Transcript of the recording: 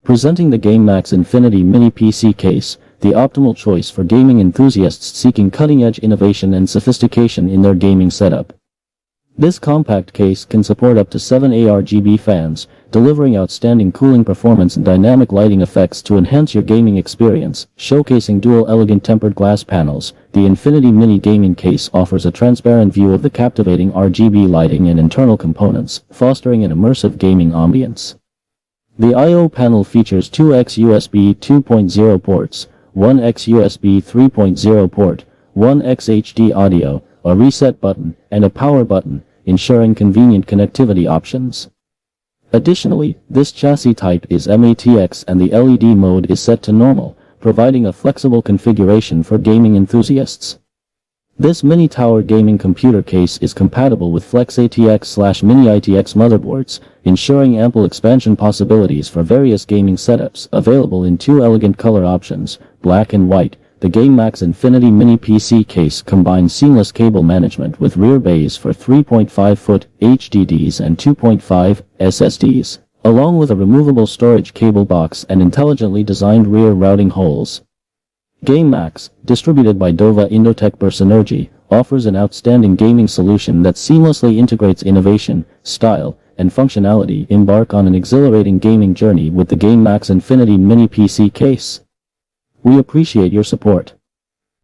Presenting the GAMEMAX Infinity Mini PC case, the optimal choice for gaming enthusiasts seeking cutting-edge innovation and sophistication in their gaming setup. This compact case can support up to 7 ARGB fans, delivering outstanding cooling performance and dynamic lighting effects to enhance your gaming experience. Showcasing dual elegant tempered glass panels, the Infinity Mini gaming case offers a transparent view of the captivating RGB lighting and internal components, fostering an immersive gaming ambience. The I/O panel features 2x USB 2.0 ports, 1x USB 3.0 port, 1x HD audio, a reset button, and a power button, ensuring convenient connectivity options. Additionally, this chassis type is mATX and the LED mode is set to normal, providing a flexible configuration for gaming enthusiasts. This mini tower gaming computer case is compatible with Flex-ATX/Mini-ITX motherboards, ensuring ample expansion possibilities for various gaming setups. Available in two elegant color options, black and white, the GAMEMAX Infinity Mini PC case combines seamless cable management with rear bays for 3.5-foot HDDs and 2.5 SSDs, along with a removable storage cable box and intelligently designed rear routing holes. GAMEMAX, distributed by Dova Indotech Bersinergy, offers an outstanding gaming solution that seamlessly integrates innovation, style, and functionality. Embark on an exhilarating gaming journey with the GAMEMAX Infinity Mini PC case. We appreciate your support.